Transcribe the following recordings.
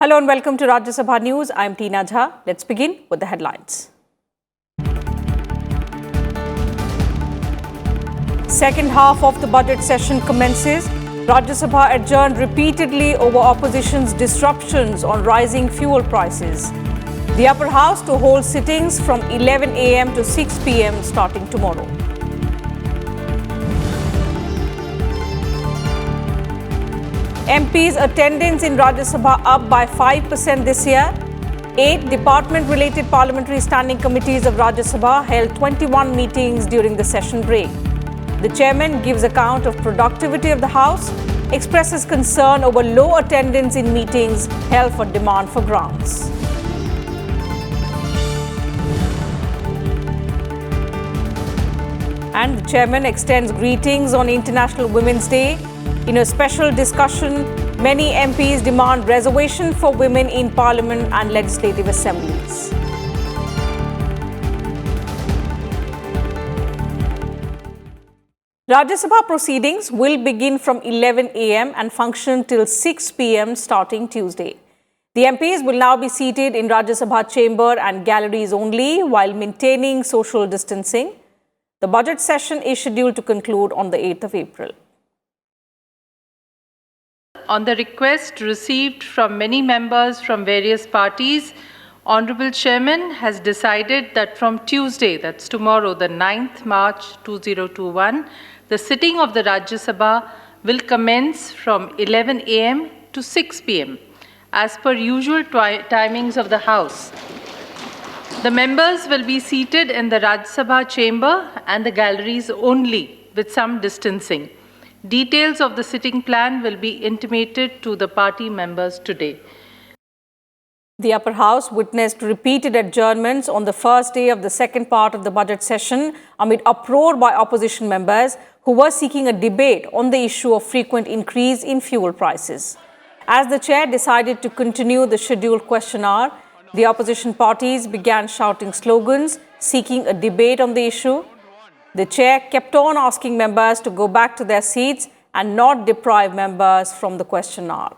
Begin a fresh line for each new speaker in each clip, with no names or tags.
Hello and welcome to Rajya Sabha News. I'm Tina Jha. Let's begin with the headlines. Second half of the budget session commences. Rajya Sabha adjourned repeatedly over opposition's disruptions on rising fuel prices. The upper house to hold sittings from 11 a.m. to 6 p.m. starting tomorrow. MPs' attendance in Rajya Sabha up by 5% this year. 8 department-related parliamentary standing committees of Rajya Sabha held 21 meetings during the session break. The chairman gives account of productivity of the House, expresses concern over low attendance in meetings held for demand for grants. And the chairman extends greetings on International Women's Day. In a special discussion, many MPs demand reservation for women in Parliament and legislative assemblies. Rajya Sabha proceedings will begin from 11 a.m. and function till 6 p.m. starting Tuesday. The MPs will now be seated in Rajya Sabha chamber and galleries only while maintaining social distancing. The budget session is scheduled to conclude on the 8th of April.
On the request received from many members from various parties, Honorable Chairman has decided that from Tuesday, that's tomorrow, the 9th March 2021, the sitting of the Rajya Sabha will commence from 11 a.m. to 6 p.m. as per usual timings of the House. The members will be seated in the Rajya Sabha chamber and the galleries only with some distancing. Details of the sitting plan will be intimated to the party members today.
The upper house witnessed repeated adjournments on the first day of the second part of the budget session amid uproar by opposition members who were seeking a debate on the issue of frequent increase in fuel prices. As the chair decided to continue the scheduled question hour, the opposition parties began shouting slogans seeking a debate on the issue. The chair kept on asking members to go back to their seats and not deprive members from the question hour.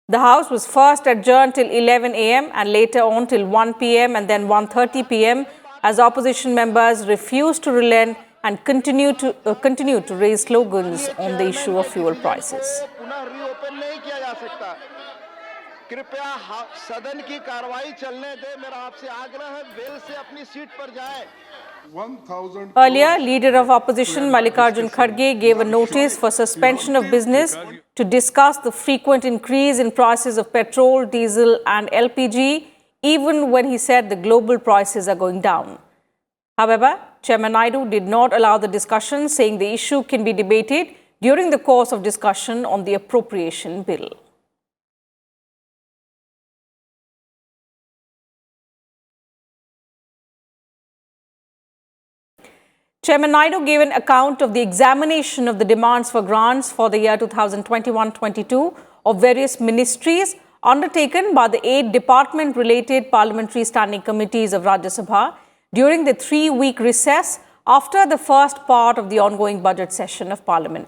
The House was first adjourned till 11 a.m. and later on till 1 p.m. and then 1:30 p.m. as opposition members refused to relent and continue to raise slogans on the issue of fuel prices.
कृपया सदन की कार्रवाई चलने दें मेरा आपसे आग्रह है बेल से अपनी सीट पर जाएं।
Earlier, leader of opposition Mallikarjun Kharge gave a notice for suspension of business to discuss the frequent increase in prices of petrol, diesel and LPG, even when he said the global prices are going down. However, Chairman Naidu did not allow the discussion, saying the issue can be debated during the course of discussion on the appropriation bill. Chairman Naidu gave an account of the examination of the demands for grants for the year 2021-22 of various ministries undertaken by the 8 department-related parliamentary standing committees of Rajya Sabha during the 3-week recess after the first part of the ongoing budget session of Parliament.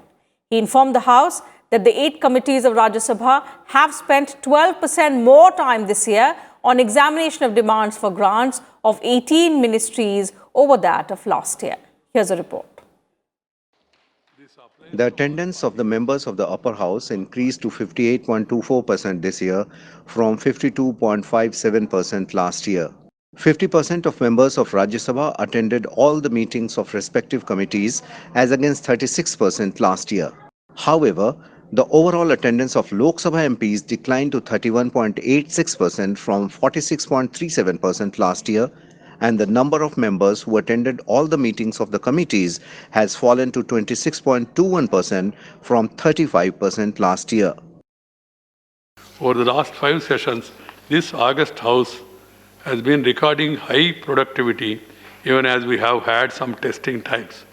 He informed the House that the 8 committees of Rajya Sabha have spent 12% more time this year on examination of demands for grants of 18 ministries over that of last year. Here's a report.
The attendance of the members of the upper house increased to 58.24% this year from 52.57% last year. 50% of members of Rajya Sabha attended all the meetings of respective committees as against 36% last year. However, the overall attendance of Lok Sabha MPs declined to 31.86% from 46.37% last year, and the number of members who attended all the meetings of the committees has fallen to 26.21% from 35% last year.
Over the last 5 sessions, this August House has been recording high productivity even as we have had some testing times.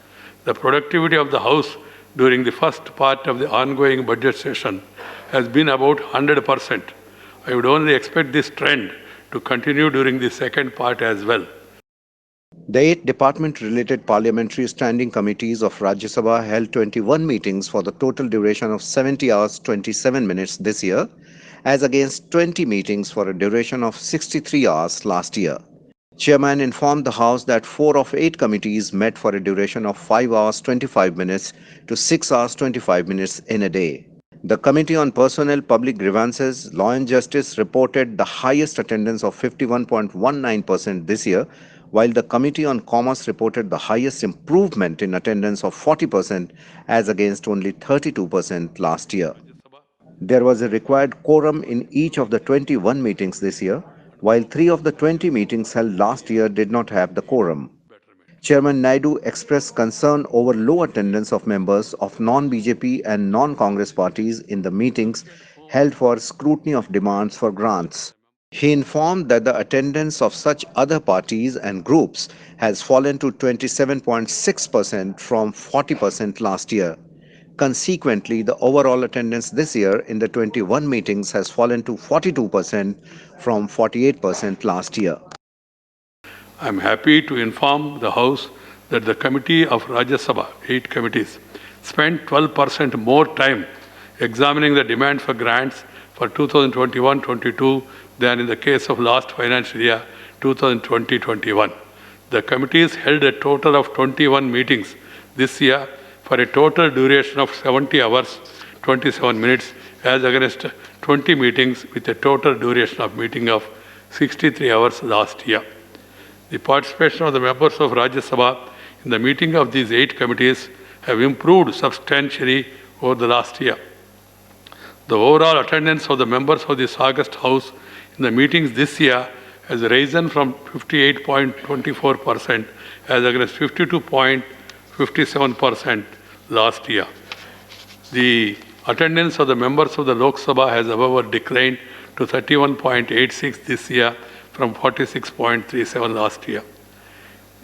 The productivity of the House during the first part of the ongoing budget session has been about 100%. I would only expect this trend to continue during the second part as well.
The 8 department-related parliamentary standing committees of Rajya Sabha held 21 meetings for the total duration of 70 hours 27 minutes this year, as against 20 meetings for a duration of 63 hours last year. Chairman informed the House that 4 of 8 committees met for a duration of 5 hours 25 minutes to 6 hours 25 minutes in a day. The Committee on Personnel, Public Grievances, Law and Justice reported the highest attendance of 51.19% this year, while the Committee on Commerce reported the highest improvement in attendance of 40% as against only 32% last year. There was a required quorum in each of the 21 meetings this year, while 3 of the 20 meetings held last year did not have the quorum. Chairman Naidu expressed concern over low attendance of members of non-BJP and non-Congress parties in the meetings held for scrutiny of demands for grants. He informed that the attendance of such other parties and groups has fallen to 27.6% from 40% last year. Consequently, the overall attendance this year in the 21 meetings has fallen to 42% from 48% last year.
I am happy to inform the House that the Committee of Rajya Sabha, 8 committees, spent 12% more time examining the demand for grants for 2021-22 than in the case of last financial year 2020-21. The committees held a total of 21 meetings this year for a total duration of 70 hours 27 minutes as against 20 meetings with a total duration of meeting of 63 hours last year. The participation of the members of Rajya Sabha in the meeting of these 8 committees have improved substantially over the last year. The overall attendance of the members of this August House in the meetings this year has risen from 58.24% as against 52.57% last year. The attendance of the members of the Lok Sabha has, however, declined to 31.86 this year from 46.37 last year.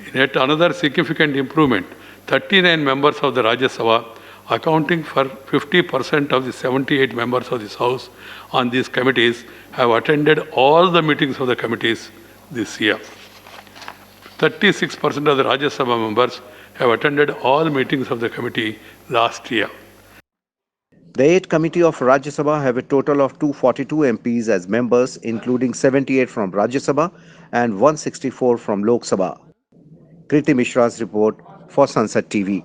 In yet another significant improvement, 39 members of the Rajya Sabha, accounting for 50% of the 78 members of this House on these committees, have attended all the meetings of the committees this year. 36% of the Rajya Sabha members have attended all meetings of the committee last year.
The 8 committee of Rajya Sabha have a total of 242 MPs as members, including 78 from Rajya Sabha and 164 from Lok Sabha. Kriti Mishra's report for Sansad TV.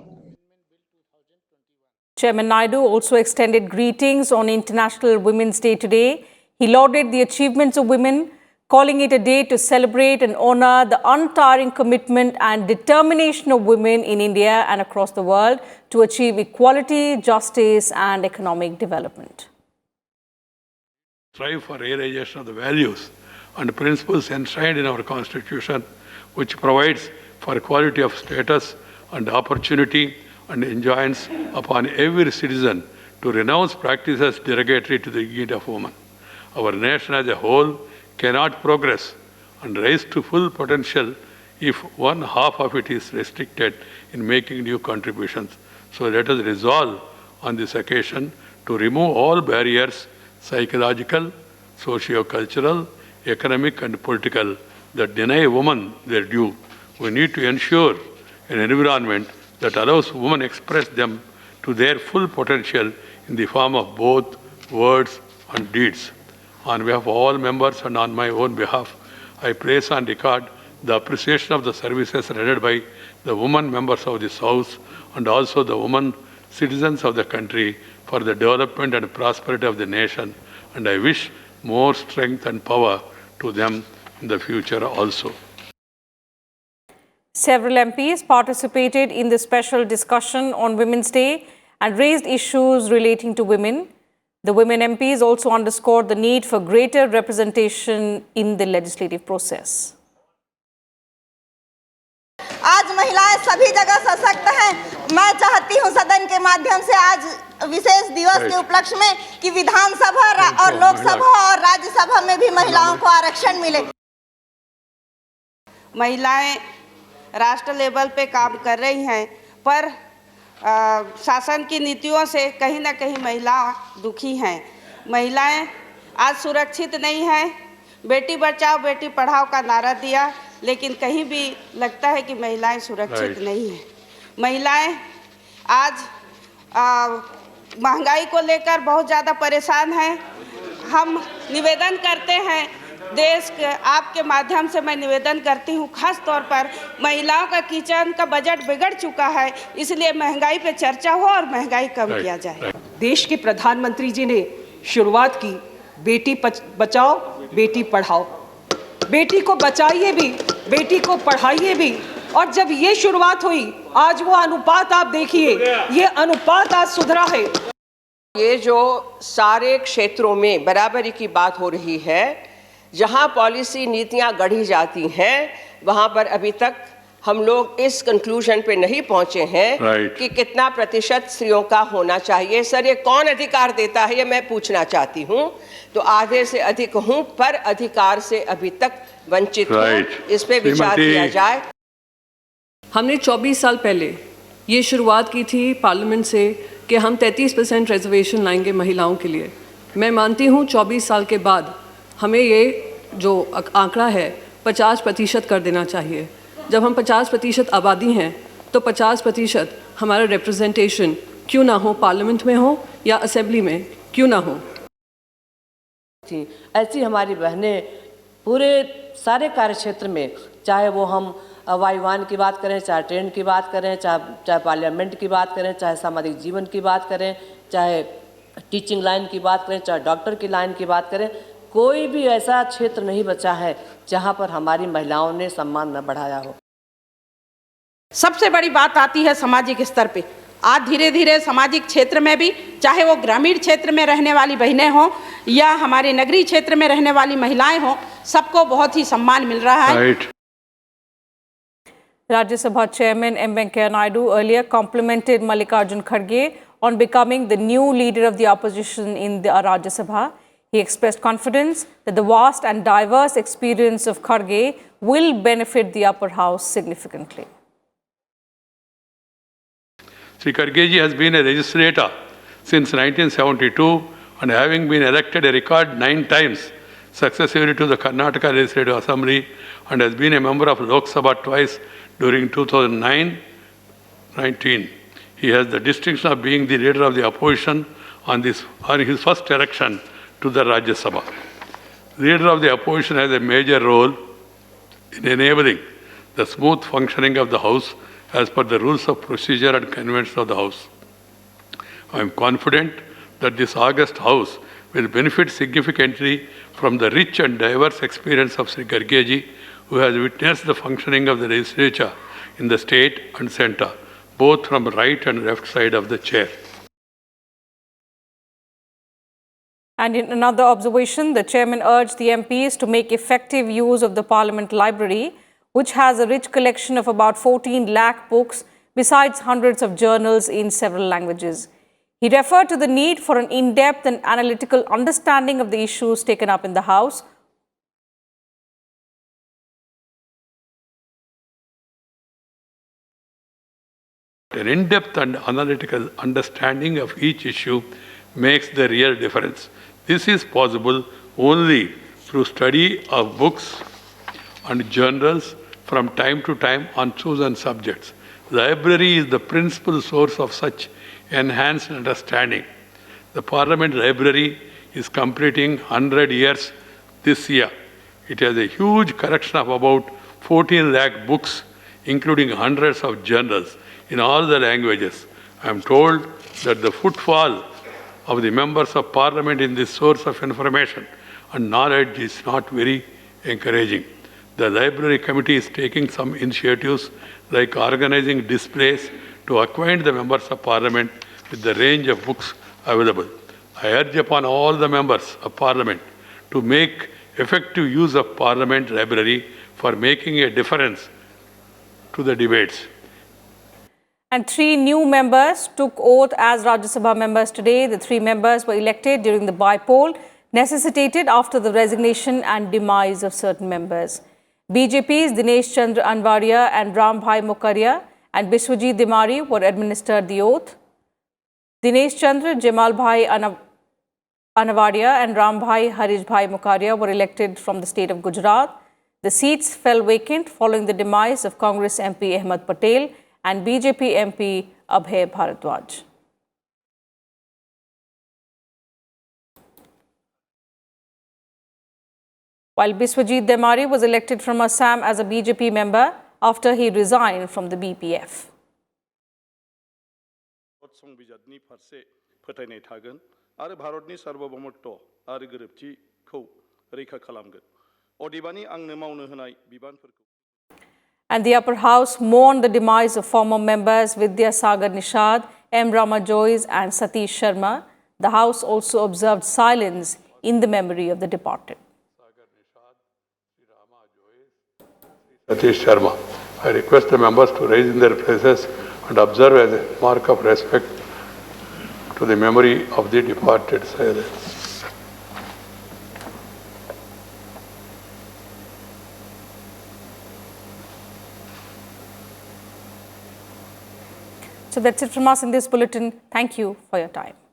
Chairman Naidu also extended greetings on International Women's Day today. He lauded the achievements of women, calling it a day to celebrate and honor the untiring commitment and determination of women in India and across the world to achieve equality, justice, and economic development.
Strive for realization of the values and principles enshrined in our Constitution, which provides for equality of status and opportunity and enjoins upon every citizen to renounce practices derogatory to the dignity of woman. Our nation as a whole cannot progress and rise to full potential if one half of it is restricted in making new contributions. So let us resolve on this occasion to remove all barriers, psychological, socio-cultural, economic and political, that deny women their due. We need to ensure an environment that allows women express them to their full potential in the form of both words and deeds. On behalf of all members and on my own behalf, I place on record the appreciation of the services rendered by the women members of this House and also the women citizens of the country for the development and prosperity of the nation, and I wish more strength and power to them in the future also.
Several MPs participated in the special discussion on Women's Day and raised issues relating to women. The women MPs also underscored the need for greater representation in the legislative process.
आज महिलाएं सभी जगह सशक्त हैं। मैं चाहती हूं सदन के माध्यम से आज विशेष दिवस के उपलक्ष्य में कि विधानसभा और लोकसभा और राज्यसभा में भी महिलाओं को आरक्षण मिले।
महिलाएं राष्ट्र लेवल पे काम कर रही हैं, पर शासन की नीतियों से कहीं ना कहीं महिला दुखी हैं। महिलाएं आज सुरक्षित नहीं हैं। बेटी बचाओ बेटी पढ़ाओ का नारा दिया, लेकिन कहीं भी लगता है कि महिलाएं सुरक्षित नहीं हैं। महिलाएं आज महंगाई को लेकर बहुत ज़्यादा परेशान हैं। हम निवेदन करते हैं देश के आपके माध्यम से मैं निवेदन करती हूँ, खास तौर पर महिलाओं का किचन का बजट बिगड़ चुका है, इसलिए महंगाई पे चर्चा हो और महंगाई कम किया जाए।
देश के प्रधानमंत्री जी ने शुरुआत की बेटी बचाओ बेटी पढ़ाओ। बेटी को बचाइए भी, बेटी को पढ़ाइए भी। और जब ये शुरुआत हुई, आज वो अनुपात आप देखिए, ये अनुपात आज सुधरा है।
ये जो सारे क्षेत्रों में बराबरी की बात हो रही है, जहां पॉलिसी नीतियां गढ़ी जाती हैं, वहां पर अभी तक हम लोग इस कंक्लूजन पे नहीं पहुंचे हैं कि कितना प्रतिशत स्त्रियों का होना चाहिए। सर, ये कौन अधिकार देता है, ये मैं पूछना चाहती हूं। तो आधे से अधिक हूं, पर अधिकार से अभी तक वंचित हूं। इस पे विचार किया जाए।
हमने 24 साल पहले ये शुरुआत की थी पार्लियामेंट से कि हम 33% रिजर्वेशन लाएंगे महिलाओं के लिए। मैं मानती हूँ 24 साल के बाद हमें ये जो आंकड़ा है 50% कर देना चाहिए। जब हम 50% आबादी हैं तो 50% हमारा रिप्रेजेंटेशन क्यों ना हो, पार्लियामेंट में हो या असेंबली में क्यों ना हो।
ऐसी हमारी बहनें पूरे सारे कार्यक्षेत्र में, चाहे वो हम वायुयान की बात करें, चाहे ट्रेन की बात करें, चाहे पार्लियामेंट की बात करें, चाहे सामाजिक जीवन की बात करें, चाहे टीचिंग लाइन की बात करें, चाहे डॉक्टर की लाइन की बात करें, कोई भी ऐसा क्षेत्र नहीं बचा है जहां पर हमारी महिलाओं ने सम्मान न बढ़ाया हो।
सबसे बड़ी बात आती है सामाजिक स्तर पे। आज धीरे धीरे सामाजिक क्षेत्र में भी, चाहे वो ग्रामीण क्षेत्र में रहने वाली बहनें हों या हमारे नगरीय क्षेत्र में रहने वाली महिलाएं हों, सबको बहुत ही सम्मान मिल रहा है।
Rajya Sabha Chairman M. Venkaiah Naidu earlier complimented Mallikarjun Kharge on becoming the new leader of the opposition in the Rajya Sabha. He expressed confidence that the vast and diverse experience of Kharge will benefit the upper house significantly.
Sri Kharge ji has been a legislator since 1972 and having been elected a record 9 times successively to the Karnataka Legislative Assembly and has been a member of Lok Sabha twice during 2009-19. He has the distinction of being the leader of the opposition on his first election to the Rajya Sabha. The leader of the opposition has a major role in enabling the smooth functioning of the House as per the rules of procedure and conventions of the House. I am confident that this august House will benefit significantly from the rich and diverse experience of Sri Kharge ji, who has witnessed the functioning of the legislature in the state and centre, both from right and left side of the chair.
And in another observation, the chairman urged the MPs to make effective use of the Parliament Library, which has a rich collection of about 14 lakh books, besides hundreds of journals in several languages. He referred to the need for an in-depth and analytical understanding of the issues taken up in the House.
An in-depth and analytical understanding of each issue makes the real difference. This is possible only through study of books and journals from time to time on chosen subjects. The library is the principal source of such enhanced understanding. The Parliament Library is completing 100 years this year. It has a huge collection of about 14 lakh books, including hundreds of journals in all the languages. I am told that the footfall of the members of Parliament in this source of information and knowledge is not very encouraging. The Library Committee is taking some initiatives like organizing displays to acquaint the members of Parliament with the range of books available. I urge upon all the members of Parliament to make effective use of Parliament Library for making a difference to the debates.
And 3 new members took oath as Rajya Sabha members today. The 3 members were elected during the by-poll necessitated after the resignation and demise of certain members. BJP's Dinesh Chandra Anvadia and Rambhai Mukaria and Biswajit Dimari were administered the oath. Dinesh Chandra, Jamal Bhai Anavadia and Rambhai Harishbhai Mukaria were elected from the state of Gujarat. The seats fell vacant following the demise of Congress MP Ahmed Patel and BJP MP Abhay Bharadwaj. While Biswajit Demari was elected from Assam as a BJP member after he resigned from the BPF. And the upper house mourned the demise of former members Vidya Sagar Nishad, M. Rama Jois and Satish Sharma. The house also observed silence in the memory of the departed.
Satish Sharma. I request the members to rise in their places and observe as a mark of respect to the memory of the departed.
So that's it from us in this bulletin. Thank you for your time.